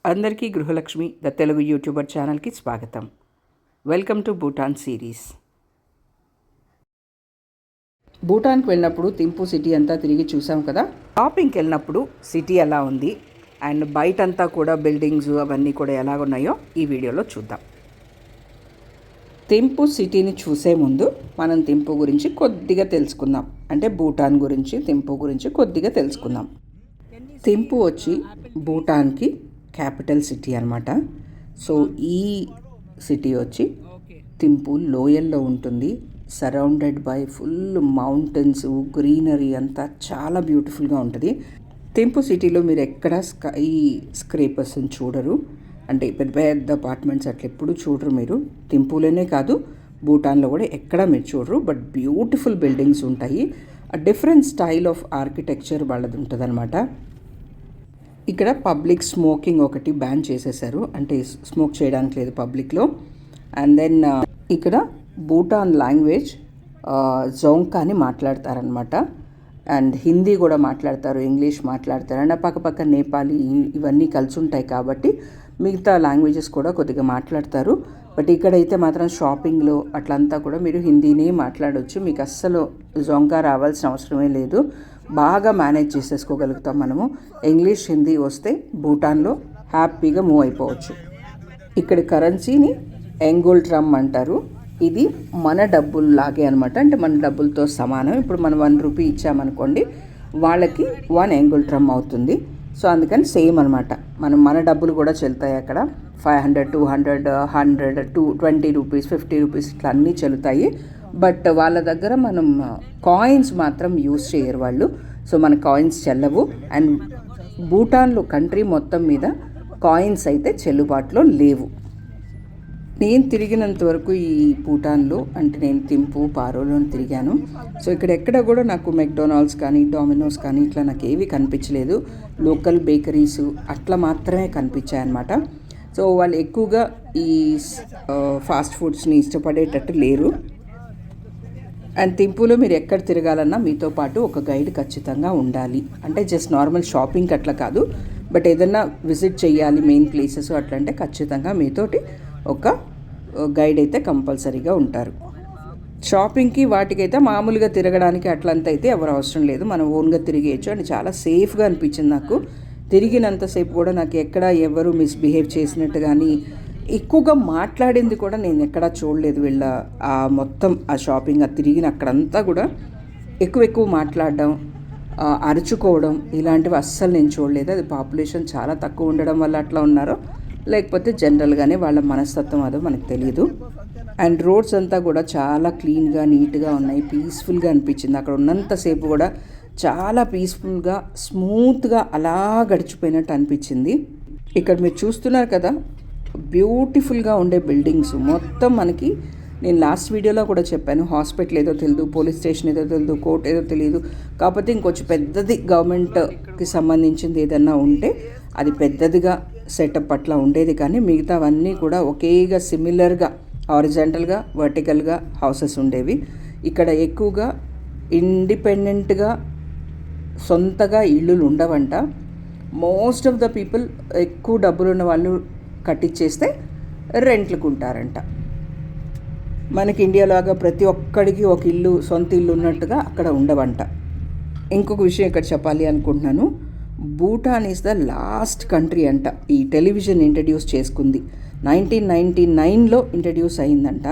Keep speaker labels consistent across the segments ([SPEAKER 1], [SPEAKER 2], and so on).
[SPEAKER 1] అందరికీ గృహలక్ష్మి the Telugu YouTuber ఛానల్కి స్వాగతం. Welcome to Bhutan series. భూటాన్కి వెళ్ళినప్పుడు థింపు సిటీ అంతా తిరిగి చూసాం కదా. షాపింగ్కి వెళ్ళినప్పుడు సిటీ ఎలా ఉంది అండ్ బయటంతా కూడా బిల్డింగ్స్ అవన్నీ కూడా ఎలా ఉన్నాయో ఈ వీడియోలో చూద్దాం. థింపు సిటీని చూసే ముందు మనం థింపు గురించి కొద్దిగా తెలుసుకుందాం. అంటే భూటాన్ గురించి థింపు గురించి కొద్దిగా తెలుసుకుందాం. థింపు వచ్చి భూటాన్కి క్యాపిటల్ సిటీ అనమాట. సో ఈ సిటీ వచ్చి థింపు లోయల్లో ఉంటుంది. Surrounded by full mountains, greenery అంతా చాలా బ్యూటిఫుల్గా ఉంటుంది. థింపు సిటీలో మీరు ఎక్కడ స్కై స్క్రేపర్స్ని చూడరు. అంటే పెద్ద పెద్ద అపార్ట్మెంట్స్ అట్లా ఎప్పుడు చూడరు మీరు. థింపులోనే కాదు భూటాన్లో కూడా ఎక్కడ మీరు చూడరు. బట్ బ్యూటిఫుల్ బిల్డింగ్స్ ఉంటాయి. డిఫరెంట్ స్టైల్ ఆఫ్ ఆర్కిటెక్చర్ వాళ్ళది ఉంటుంది అనమాట. ఇక్కడ పబ్లిక్ స్మోకింగ్ ఒకటి బ్యాన్ చేసేసారు. అంటే స్మోక్ చేయడానికి లేదు పబ్లిక్లో. అండ్ దెన్ ఇక్కడ భూటాన్ లాంగ్వేజ్ జోంకా అని మాట్లాడతారనమాట. అండ్ హిందీ కూడా మాట్లాడతారు, ఇంగ్లీష్ మాట్లాడతారు. అండ్ పక్కపక్క నేపాలీ ఇవన్నీ కలిసి ఉంటాయి కాబట్టి మిగతా లాంగ్వేజెస్ కూడా కొద్దిగా మాట్లాడతారు. బట్ ఇక్కడైతే మాత్రం షాపింగ్లో అట్లంతా కూడా మీరు హిందీనే మాట్లాడవచ్చు. మీకు అస్సలు జోంకా రావాల్సిన అవసరమే లేదు. బాగా మేనేజ్ చేసేసుకోగలుగుతాం మనము. ఇంగ్లీష్ హిందీ వస్తే భూటాన్లో హ్యాపీగా మూవ్ అయిపోవచ్చు. ఇక్కడ కరెన్సీని ఎంగోల్ ట్రమ్ అంటారు. ఇది మన డబ్బుల్లాగే అనమాట. అంటే మన డబ్బులతో సమానం. ఇప్పుడు మనం 1 రూపీ ఇచ్చామనుకోండి, వాళ్ళకి 1 ఎంగోల్ ట్రమ్ అవుతుంది. సో అందుకని సేమ్ అనమాట. మన డబ్బులు కూడా చెల్లుతాయి అక్కడ. 500, 200, 100, 20 రూపీస్, 50 రూపీస్ ఇట్లా అన్నీ చెల్లుతాయి. బట్ వాళ్ళ దగ్గర మనం కాయిన్స్ మాత్రం యూజ్ చేయరు వాళ్ళు. సో మన కాయిన్స్ చెల్లవు. అండ్ భూటాన్లో కంట్రీ మొత్తం మీద కాయిన్స్ అయితే చెల్లుబాటులో లేవు. నేను తిరిగినంత వరకు ఈ భూటాన్లో, అంటే నేను థింపు, పారోలో తిరిగాను. సో ఇక్కడ ఎక్కడ కూడా నాకు మెక్డొనాల్డ్స్ కానీ డామినోస్ కానీ ఇట్లా నాకు ఏవి కనిపించలేదు. లోకల్ బేకరీస్ అట్లా మాత్రమే కనిపించాయన్నమాట. సో వాళ్ళు ఎక్కువగా ఈ ఫాస్ట్ ఫుడ్స్ని ఇష్టపడేటట్టు లేరు. అండ్ థింపులో మీరు ఎక్కడ తిరగాలన్నా మీతో పాటు ఒక గైడ్ ఖచ్చితంగా ఉండాలి. అంటే జస్ట్ నార్మల్ షాపింగ్కి అట్లా కాదు, బట్ ఏదన్నా విజిట్ చేయాలి మెయిన్ ప్లేసెస్ అట్లా అంటే ఖచ్చితంగా మీతోటి ఒక గైడ్ అయితే కంపల్సరీగా ఉంటారు. షాపింగ్కి వాటికైతే మామూలుగా తిరగడానికి అట్లంతా అయితే ఎవరు అవసరం లేదు. మనం ఓన్గా తిరిగేయచ్చు. అండ్ చాలా సేఫ్గా అనిపించింది నాకు. తిరిగినంతసేపు కూడా నాకు ఎక్కడ ఎవరు మిస్బిహేవ్ చేసినట్టు కానీ, ఎక్కువగా మాట్లాడింది కూడా నేను ఎక్కడా చూడలేదు. వీళ్ళ మొత్తం ఆ షాపింగ్ తిరిగిన అక్కడంతా కూడా ఎక్కువ మాట్లాడడం, అరుచుకోవడం ఇలాంటివి అస్సలు నేను చూడలేదు. అది పాపులేషన్ చాలా తక్కువ ఉండడం వల్ల అట్లా ఉన్నారో, లేకపోతే జనరల్గానే వాళ్ళ మనస్తత్వం అదో మనకు తెలియదు. అండ్ రోడ్స్ అంతా కూడా చాలా క్లీన్గా నీట్గా ఉన్నాయి. పీస్ఫుల్గా అనిపించింది. అక్కడ ఉన్నంతసేపు కూడా చాలా పీస్ఫుల్గా స్మూత్గా అలా గడిచిపోయినట్టు అనిపించింది. ఇక్కడ మీరు చూస్తున్నారు కదా, బ్యూటిఫుల్గా ఉండే బిల్డింగ్స్ మొత్తం మనకి. నేను లాస్ట్ వీడియోలో కూడా చెప్పాను, హాస్పిటల్ ఏదో తెలియదు, పోలీస్ స్టేషన్ ఏదో తెలియదు, కోర్ట్ ఏదో తెలియదు. కాకపోతే ఇంకొంచెం పెద్దది గవర్నమెంట్కి సంబంధించింది ఏదన్నా ఉంటే అది పెద్దదిగా సెటప్ అట్లా ఉండేది. కానీ మిగతావన్నీ కూడా ఒకేగా సిమిలర్గా హారిజాంటల్గా వర్టికల్గా హౌసెస్ ఉండేవి. ఇక్కడ ఎక్కువగా ఇండిపెండెంట్గా సొంతగా ఇళ్ళు ఉండవంట. మోస్ట్ ఆఫ్ ద పీపుల్ ఎక్కువ డబ్బులు ఉన్న వాళ్ళు కట్టించేస్తే రెంట్లకు ఉంటారంట. మనకి ఇండియాలాగా ప్రతి ఒక్కడికి ఒక ఇల్లు, సొంత ఇల్లు ఉన్నట్టుగా అక్కడ ఉండవంట. ఇంకొక విషయం ఇక్కడ చెప్పాలి అనుకుంటున్నాను. Bhutan is the last country అంట ఈ టెలివిజన్ ఇంట్రడ్యూస్ చేసుకుంది. 1999లో ఇంట్రడ్యూస్ అయిందంట.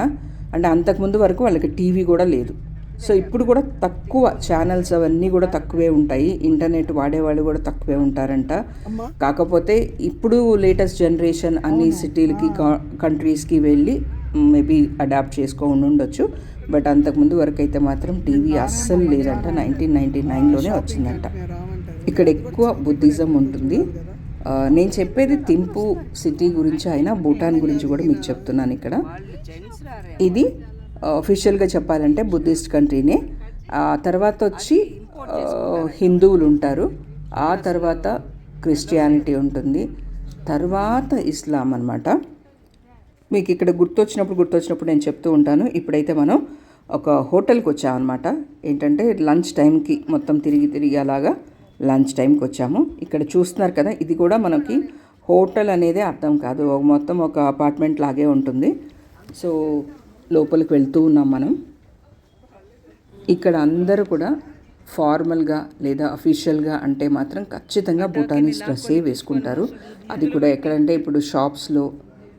[SPEAKER 1] అంటే అంతకుముందు వరకు వాళ్ళకి టీవీ కూడా లేదు. సో ఇప్పుడు కూడా తక్కువ ఛానల్స్ అవన్నీ కూడా తక్కువే ఉంటాయి. ఇంటర్నెట్ వాడేవాళ్ళు కూడా తక్కువే ఉంటారంట. కాకపోతే ఇప్పుడు లేటెస్ట్ జనరేషన్ అన్ని సిటీలకి కంట్రీస్కి వెళ్ళి మేబీ అడాప్ట్ చేసుకోండి ఉండొచ్చు. బట్ అంతకుముందు వరకు అయితే మాత్రం టీవీ అస్సలు లేదంట. 1999లోనే వచ్చిందంట. ఇక్కడ ఎక్కువ బుద్ధిజం ఉంటుంది. నేను చెప్పేది థింపు సిటీ గురించి అయినా భూటాన్ గురించి కూడా మీకు చెప్తున్నాను. ఇక్కడ ఇది అఫీషియల్గా చెప్పాలంటే బుద్ధిస్ట్ కంట్రీనే. తర్వాత వచ్చి హిందువులు ఉంటారు. ఆ తర్వాత క్రిస్టియానిటీ ఉంటుంది. తర్వాత ఇస్లాం అనమాట. మీకు ఇక్కడ గుర్తొచ్చినప్పుడు నేను చెప్తూ ఉంటాను. ఇప్పుడైతే మనం ఒక హోటల్కి వచ్చామన్నమాట. ఏంటంటే లంచ్ టైంకి మొత్తం తిరిగి అలాగా లంచ్ టైంకి వచ్చాము. ఇక్కడ చూస్తున్నారు కదా, ఇది కూడా మనకి హోటల్ అనేది అర్థం కాదు, మొత్తం ఒక అపార్ట్మెంట్ లాగే ఉంటుంది. సో లోపలికి వెళ్తూ ఉన్నాం మనం. ఇక్కడ అందరూ కూడా ఫార్మల్గా లేదా అఫీషియల్గా అంటే మాత్రం ఖచ్చితంగా భూటానీస్ డ్రెస్సే వేసుకుంటారు. అది కూడా ఎక్కడంటే ఇప్పుడు షాప్స్లో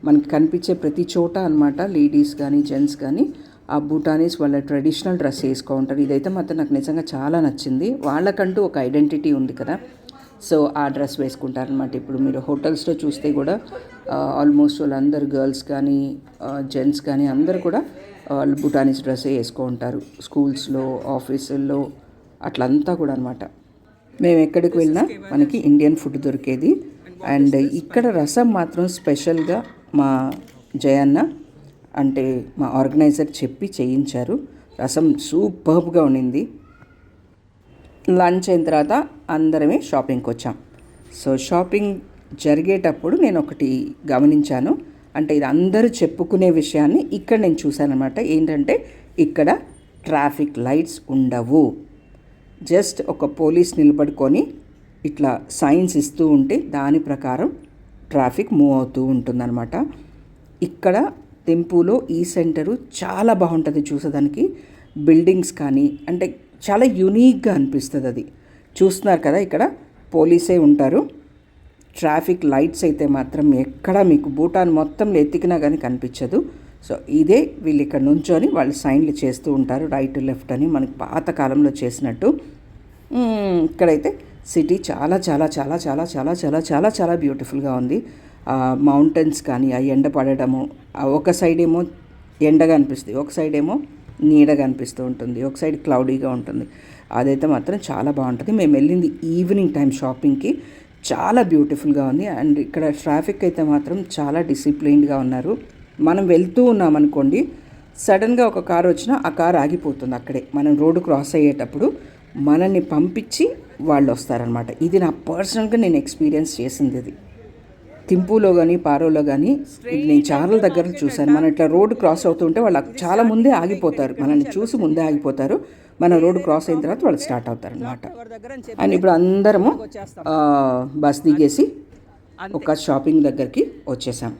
[SPEAKER 1] మనకి కనిపించే ప్రతి చోట అనమాట, లేడీస్ కానీ జెంట్స్ కానీ ఆ భూటానీస్ వాళ్ళ ట్రెడిషనల్ డ్రెస్ వేసుకో ఉంటారు. ఇదైతే మాత్రం నాకు నిజంగా చాలా నచ్చింది. వాళ్ళకంటూ ఒక ఐడెంటిటీ ఉంది కదా, సో ఆ డ్రెస్ వేసుకుంటారనమాట. ఇప్పుడు మీరు హోటల్స్లో చూస్తే కూడా ఆల్మోస్ట్ వాళ్ళందరూ గర్ల్స్ కానీ జెంట్స్ కానీ అందరూ కూడా వాళ్ళు భూటానీస్ డ్రెస్సే వేసుకో ఉంటారు. స్కూల్స్లో, ఆఫీసుల్లో అట్లంతా కూడా అనమాట. మేము ఎక్కడికి వెళ్ళినా మనకి ఇండియన్ ఫుడ్ దొరికేది. అండ్ ఇక్కడ రసం మాత్రం స్పెషల్గా మా జయన్న అంటే మా ఆర్గనైజర్ చెప్పి చేయించారు. రసం సూపర్బ్గా ఉండింది. లంచ్ అయిన తర్వాత అందరమే షాపింగ్కి వచ్చాం. సో షాపింగ్ జరిగేటప్పుడు నేను ఒకటి గమనించాను, అంటే ఇది అందరూ చెప్పుకునే విషయాన్ని ఇక్కడ నేను చూశానమాట. ఏంటంటే ఇక్కడ ట్రాఫిక్ లైట్స్ ఉండవు. జస్ట్ ఒక పోలీస్ నిలబడుకొని ఇట్లా సైన్స్ ఇస్తూ ఉంటే దాని ప్రకారం ట్రాఫిక్ మూవ్ అవుతూ ఉంటుందన్నమాట. ఇక్కడ థింపూలో ఈ సెంటరు చాలా బాగుంటుంది చూసేదానికి. బిల్డింగ్స్ కానీ అంటే చాలా యూనిక్గా అనిపిస్తుంది. అది చూస్తున్నారు కదా, ఇక్కడ పోలీసే ఉంటారు. ట్రాఫిక్ లైట్స్ అయితే మాత్రం ఎక్కడ మీకు భూటాన్ మొత్తంలో ఎత్తికినా కానీ కనిపించదు. సో ఇదే వీళ్ళు ఇక్కడ నుంచొని వాళ్ళు సైన్లు చేస్తూ ఉంటారు, రైట్ లెఫ్ట్ అని మనకి పాతకాలంలో చేసినట్టు. ఇక్కడైతే సిటీ చాలా చాలా చాలా చాలా చాలా చాలా చాలా చాలా బ్యూటిఫుల్గా ఉంది. మౌంటైన్స్ కానీ ఆ ఎండ పడడము, ఒక సైడ్ ఏమో ఎండగా అనిపిస్తుంది, ఒక సైడ్ ఏమో నీడగా అనిపిస్తూ ఉంటుంది, ఒక సైడ్ క్లౌడీగా ఉంటుంది. అదైతే మాత్రం చాలా బాగుంటుంది. మేము వెళ్ళింది ఈవినింగ్ టైం షాపింగ్కి, చాలా బ్యూటిఫుల్గా ఉంది. అండ్ ఇక్కడ ట్రాఫిక్ అయితే మాత్రం చాలా డిసిప్లైన్డ్గా ఉన్నారు. మనం వెళ్తూ ఉన్నామనుకోండి, సడన్గా ఒక కారు వచ్చినా ఆ కారు ఆగిపోతుంది అక్కడే. మనం రోడ్డు క్రాస్ అయ్యేటప్పుడు మనల్ని పంపించి వాళ్ళు వస్తారనమాట. ఇది నా పర్సనల్గా నేను ఎక్స్పీరియన్స్ చేసింది. ఇది థింపూలో కానీ పారోలో కానీ ఇది నేను చాలా దగ్గర చూశాను. మనం ఇట్లా రోడ్డు క్రాస్ అవుతుంటే వాళ్ళు చాలా ముందే ఆగిపోతారు, మనల్ని చూసి ముందే ఆగిపోతారు. మన రోడ్డు క్రాస్ అయిన తర్వాత వాళ్ళు స్టార్ట్ అవుతారు అనమాట. అండ్ ఇప్పుడు అందరము బస్ దిగేసి ఒక షాపింగ్ దగ్గరికి వచ్చేసాం.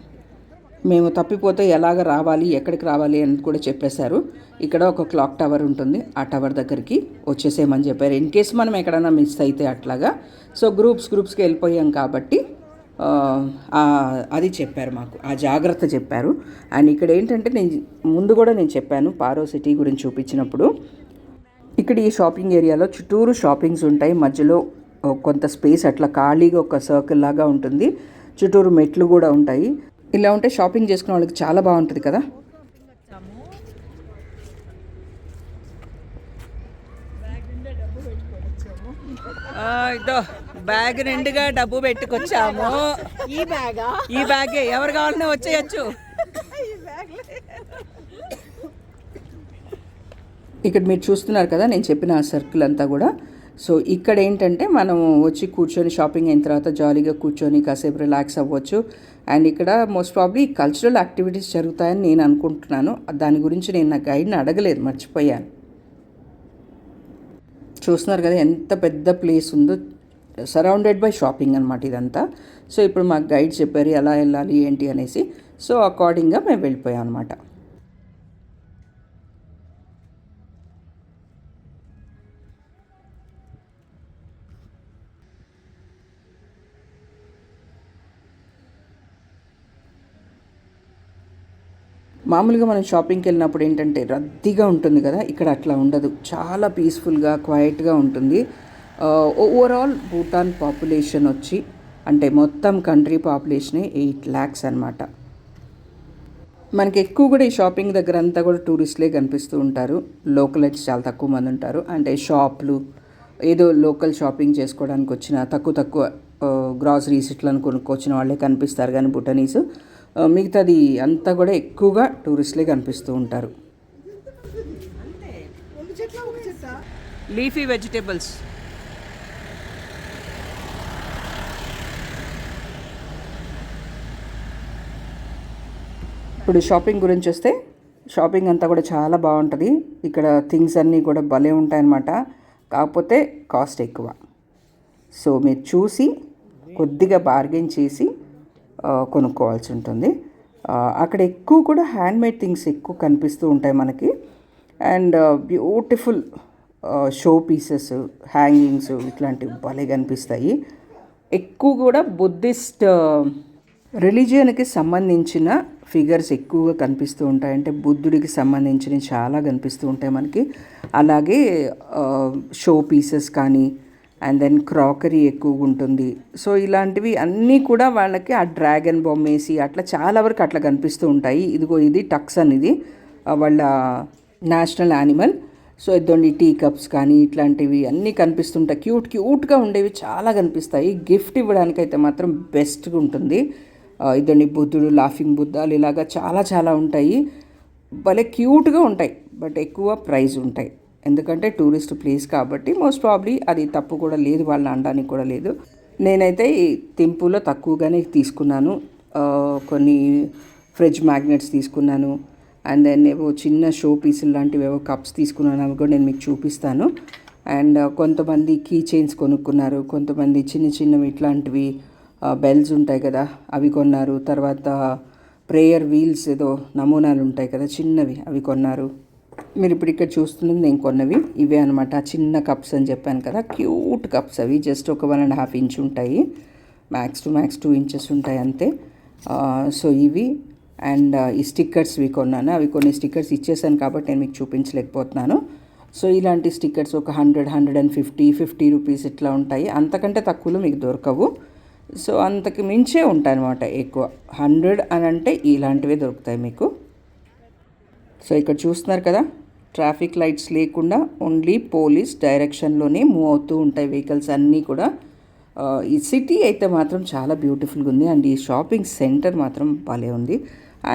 [SPEAKER 1] మేము తప్పిపోతే ఎలాగ రావాలి, ఎక్కడికి రావాలి అని కూడా చెప్పేశారు. ఇక్కడ ఒక క్లాక్ టవర్ ఉంటుంది, ఆ టవర్ దగ్గరికి వచ్చేసేయమని చెప్పారు. ఇన్ కేస్ మనం ఎక్కడైనా మిస్ అయితే అట్లాగా. సో గ్రూప్స్కి వెళ్ళిపోయాం కాబట్టి అది చెప్పారు మాకు, ఆ జాగ్రత్త చెప్పారు. అండ్ ఇక్కడ ఏంటంటే ముందు కూడా నేను చెప్పాను పారో సిటీ గురించి చూపించినప్పుడు, ఇక్కడ ఈ షాపింగ్ ఏరియాలో చుట్టూరు షాపింగ్స్ ఉంటాయి, మధ్యలో కొంత స్పేస్ అట్లా ఖాళీగా ఒక సర్కిల్ లాగా ఉంటుంది, చుట్టూరు మెట్లు కూడా ఉంటాయి. ఇలా ఉంటే షాపింగ్ చేసుకునే వాళ్ళకి చాలా బాగుంటుంది కదా.
[SPEAKER 2] ఇదో బ్యాగ్ నిండుగా డబ్బు పెట్టుకొచ్చాము. ఈ బ్యాగే ఎవరు కావాలన్నా వచ్చేయచ్చు.
[SPEAKER 1] ఇక్కడ మీరు చూస్తున్నారు కదా నేను చెప్పిన ఆ సర్కిల్ అంతా కూడా. సో ఇక్కడ ఏంటంటే మనం వచ్చి కూర్చొని షాపింగ్ అయిన తర్వాత జాలీగా కూర్చొని కాసేపు రిలాక్స్ అవ్వచ్చు. అండ్ ఇక్కడ మోస్ట్ ప్రాబ్లీ కల్చరల్ యాక్టివిటీస్ జరుగుతాయని నేను అనుకుంటున్నాను. దాని గురించి నేను నా గైడ్ని అడగలేదు, మర్చిపోయాను. చూస్తున్నారు కదా ఎంత పెద్ద ప్లేస్ ఉందో, సరౌండెడ్ బై షాపింగ్ అనమాట ఇదంతా. సో ఇప్పుడు మాకు గైడ్ చెప్పారు ఎలా వెళ్ళాలి ఏంటి అనేసి. సో అకార్డింగ్గా మేము వెళ్ళిపోయాం అనమాట. మామూలుగా మనం షాపింగ్కి వెళ్ళినప్పుడు ఏంటంటే రద్దీగా ఉంటుంది కదా, ఇక్కడ అట్లా ఉండదు. చాలా పీస్ఫుల్గా క్వైట్గా ఉంటుంది. ఓవరాల్ భూటాన్ పాపులేషన్ వచ్చి అంటే మొత్తం కంట్రీ పాపులేషనే 8 lakhs అనమాట. మనకి ఎక్కువ కూడా ఈ షాపింగ్ దగ్గర అంతా కూడా టూరిస్టులే కనిపిస్తూ ఉంటారు. లోకలైట్స్ చాలా తక్కువ మంది ఉంటారు. అంటే షాప్లు ఏదో లోకల్ షాపింగ్ చేసుకోవడానికి వచ్చిన తక్కువ గ్రాసరీస్ ఇట్లను కొనుక్కొచ్చిన వాళ్ళే కనిపిస్తారు. కానీ భూటానీస్ మిగతాది అంతా కూడా ఎక్కువగా టూరిస్టులే కనిపిస్తూ ఉంటారు.
[SPEAKER 2] Leafy vegetables.
[SPEAKER 1] ఇప్పుడు షాపింగ్ గురించి వస్తే షాపింగ్ అంతా కూడా చాలా బాగుంటుంది. ఇక్కడ థింగ్స్ అన్నీ కూడా భలే ఉంటాయన్నమాట. కాకపోతే కాస్ట్ ఎక్కువ. సో మీరు చూసి కొద్దిగా బార్గెన్ చేసి కొనుక్కోవాల్సి ఉంటుంది. అక్కడ ఎక్కువ కూడా హ్యాండ్మేడ్ థింగ్స్ ఎక్కువ కనిపిస్తూ ఉంటాయి మనకి. And beautiful show pieces, hangings ఇట్లాంటివి భలే కనిపిస్తాయి. ఎక్కువ కూడా బుద్ధిస్ట్ రిలీజియన్కి సంబంధించిన ఫిగర్స్ ఎక్కువగా కనిపిస్తూ ఉంటాయి. అంటే బుద్ధుడికి సంబంధించినవి చాలా కనిపిస్తూ ఉంటాయి మనకి. అలాగే షో పీసెస్ కానీ, అండ్ దెన్ క్రాకరీ ఎక్కువగా ఉంటుంది. సో ఇలాంటివి అన్నీ కూడా వాళ్ళకి ఆ డ్రాగన్ బొమ్మ వేసి అట్లా చాలా వరకు అట్లా కనిపిస్తూ ఉంటాయి. ఇదిగో ఇది టక్స్ అనేది వాళ్ళ నేషనల్ యానిమల్. సో ఇదండి టీ కప్స్ కానీ ఇట్లాంటివి అన్నీ కనిపిస్తుంటాయి. క్యూట్గా ఉండేవి చాలా కనిపిస్తాయి. గిఫ్ట్ ఇవ్వడానికైతే మాత్రం బెస్ట్గా ఉంటుంది. ఇదండి బుద్ధుడు, లాఫింగ్ బుద్ధాలు ఇలాగా చాలా ఉంటాయి. భలే క్యూట్గా ఉంటాయి. బట్ ఎక్కువ ప్రైస్ ఉంటాయి. ఎందుకంటే టూరిస్ట్ ప్లేస్ కాబట్టి మోస్ట్ ప్రాబ్లీ అది తప్పు కూడా లేదు, వాళ్ళని అనడానికి కూడా లేదు. నేనైతే ఈ తింపులో తక్కువగానే తీసుకున్నాను. కొన్ని ఫ్రిడ్జ్ మ్యాగ్నెట్స్ తీసుకున్నాను. అండ్ దెన్ ఏవో చిన్న షో పీసులు లాంటివి ఏవో కప్స్ తీసుకున్నాను. అవి కూడా నేను మీకు చూపిస్తాను. అండ్ కొంతమంది కీ చైన్స్ కొనుక్కున్నారు. కొంతమంది చిన్నవి ఇట్లాంటివి బెల్స్ ఉంటాయి కదా అవి కొన్నారు. తర్వాత ప్రేయర్ వీల్స్ ఏదో నమూనాలు ఉంటాయి కదా చిన్నవి, అవి కొన్నారు. మీరు ఇప్పుడు ఇక్కడ చూస్తున్నది నేను కొన్నవి ఇవే అనమాట. చిన్న కప్స్ అని చెప్పాను కదా, క్యూట్ కప్స్. అవి జస్ట్ ఒక 1.5 ఇంచ్ ఉంటాయి. మ్యాక్స్ టు మ్యాక్స్ 2 ఇంచెస్ ఉంటాయి అంతే. సో ఇవి అండ్ ఈ స్టిక్కర్స్వి కొన్నాను. అవి కొన్ని స్టిక్కర్స్ ఇచ్చేసాను కాబట్టి నేను మీకు చూపించలేకపోతున్నాను. సో ఇలాంటి స్టిక్కర్స్ ఒక 100, 150, 50 రూపీస్ ఇట్లా ఉంటాయి. అంతకంటే తక్కువలో మీకు దొరకవు. సో అంతకు మించే ఉంటాయి అనమాట ఎక్కువ. 100 అని అంటే ఇలాంటివే దొరుకుతాయి మీకు. సో ఇక్కడ చూస్తున్నారు కదా, ట్రాఫిక్ లైట్స్ లేకుండా ఓన్లీ పోలీస్ డైరెక్షన్లోనే మూవ్ అవుతూ ఉంటాయి వెహికల్స్ అన్నీ కూడా. ఈ సిటీ అయితే మాత్రం చాలా బ్యూటిఫుల్గా ఉంది. అండ్ ఈ షాపింగ్ సెంటర్ మాత్రం భలే ఉంది.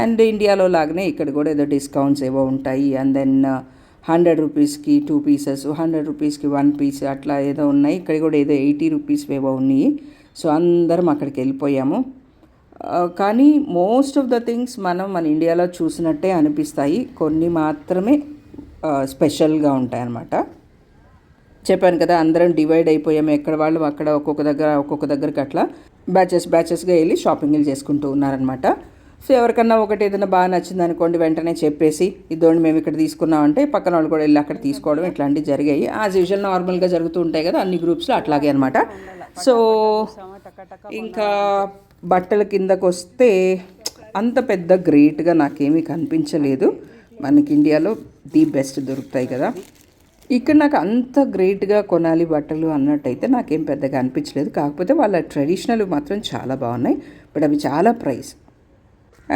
[SPEAKER 1] అండ్ ఇండియాలో లాగానే ఇక్కడ కూడా ఏదో డిస్కౌంట్స్ ఏవో ఉంటాయి. అండ్ దెన్ 100 రూపీస్కి 2 పీసెస్, 100 రూపీస్కి 1 పీస్ అట్లా ఏదో ఉన్నాయి. ఇక్కడ కూడా ఏదో 80 రూపీస్ ఏవో ఉన్నాయి. సో అందరం అక్కడికి వెళ్ళిపోయాము. కానీ మోస్ట్ ఆఫ్ ద థింగ్స్ మన ఇండియాలో చూసినట్టే అనిపిస్తాయి. కొన్ని మాత్రమే స్పెషల్గా ఉంటాయి అన్నమాట. చెప్పాను కదా, అందరం డివైడ్ అయిపోయాము. ఎక్కడ వాళ్ళు అక్కడ ఒక్కొక్క దగ్గరికి అట్లా బ్యాచెస్గా వెళ్ళి షాపింగ్లు చేసుకుంటూ ఉన్నారనమాట. సో ఎవరికన్నా ఒకటి ఏదైనా బాగా నచ్చింది అనుకోండి, వెంటనే చెప్పేసి ఇదోండి మేము ఇక్కడ తీసుకున్నామంటే పక్కన వాళ్ళు కూడా వెళ్ళి అక్కడ తీసుకోవడం ఇట్లాంటివి జరిగాయి. యాజ్ యూజువల్ నార్మల్గా జరుగుతూ ఉంటాయి కదా అన్ని గ్రూప్స్లో, అట్లాగే అనమాట. సో ఇంకా బట్టల కిందకు వస్తే అంత పెద్ద గ్రేట్గా నాకేమీ కనిపించలేదు. మనకి ఇండియాలో ది బెస్ట్ దొరుకుతాయి కదా. ఇక్కడ నాకు అంత గ్రేట్గా కొనాలి బట్టలు అన్నట్టయితే నాకేం పెద్దగా అనిపించలేదు. కాకపోతే వాళ్ళ ట్రెడిషనల్ మాత్రం చాలా బాగున్నాయి. బట్ అవి చాలా ప్రైస్.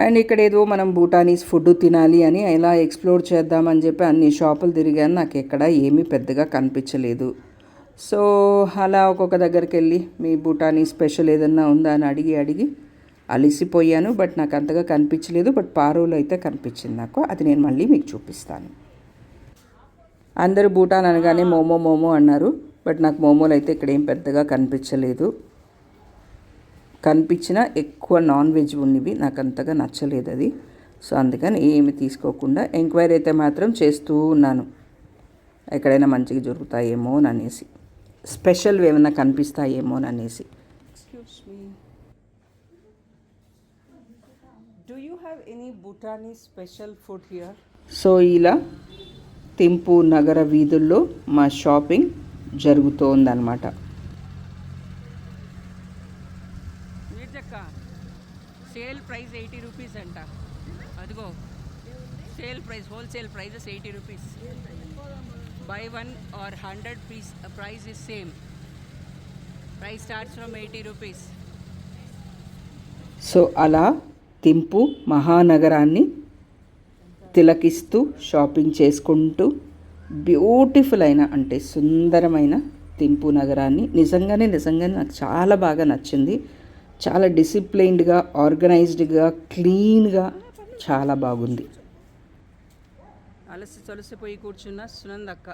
[SPEAKER 1] అండ్ ఇక్కడ ఏదో మనం భూటానీస్ ఫుడ్ తినాలి అని ఎలా ఎక్స్ప్లోర్ చేద్దామని చెప్పి అన్ని షాపులు తిరిగాను. నాకు ఎక్కడ ఏమీ పెద్దగా కనిపించలేదు. సో అలా ఒక్కొక్క దగ్గరికి వెళ్ళి మీ భూటానీ స్పెషల్ ఏదన్నా ఉందా అని అడిగి అలిసిపోయాను. బట్ నాకు అంతగా కనిపించలేదు. బట్ పారోలో అయితే కనిపించింది నాకు. అది నేను మళ్ళీ మీకు చూపిస్తాను. అందరూ భూటాన్ అనగానే మోమో అన్నారు. బట్ నాకు మోమోలు అయితే ఇక్కడ ఏం పెద్దగా కనిపించలేదు. కనిపించిన ఎక్కువ నాన్ వెజ్ ఉన్నవి, నాకు అంతగా నచ్చలేదు అది. సో అందుకని ఏమి తీసుకోకుండా ఎంక్వైరీ అయితే మాత్రం చేస్తూ ఉన్నాను, ఎక్కడైనా మంచిగా దొరుకుతాయేమో అనేసి, స్పెషల్ ఏమైనా కనిపిస్తాయేమో అనేసి. Excuse me, do you have any Bhutani special food here? So ఇలా థింపూ నగర వీధుల్లో మా షాపింగ్ జరుగుతోందన్నమాట.
[SPEAKER 2] సేల్ ప్రైస్ 80 రూపీస్ అంట. అదిగో sale price, wholesale prices 80 rupees. Buy 1 or 100 piece price is same. Price starts from 80 rupees.
[SPEAKER 1] So అలా థింపూ మహానగరాన్ని తిలకిస్తూ షాపింగ్ చేసుకుంటూ beautiful అయిన అంటే సుందరమైన థింపూ నగరాన్ని నిజంగానే నాకు చాలా బాగా నచ్చింది. చాలా డిసిప్లైన్డ్గా, ఆర్గనైజ్డ్గా, క్లీన్గా చాలా బాగుంది.
[SPEAKER 2] అలసిపోయి కూర్చున్న సునందక్క.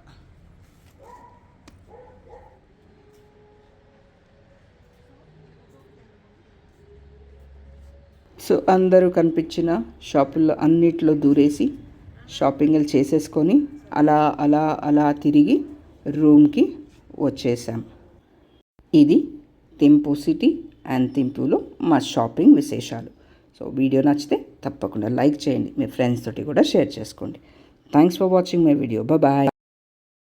[SPEAKER 1] సో అందరూ కనిపించిన షాపుల్లో అన్నిట్లో దూరేసి షాపింగ్లు చేసేసుకొని అలా తిరిగి రూమ్కి వచ్చేసాం. ఇది థింపూ సిటీ అండ్ తింపులో మా షాపింగ్ విశేషాలు. సో వీడియో నచ్చితే తప్పకుండా లైక్ చేయండి, మీ ఫ్రెండ్స్ తోటి కూడా షేర్ చేసుకోండి. Thanks for watching my video. Bye.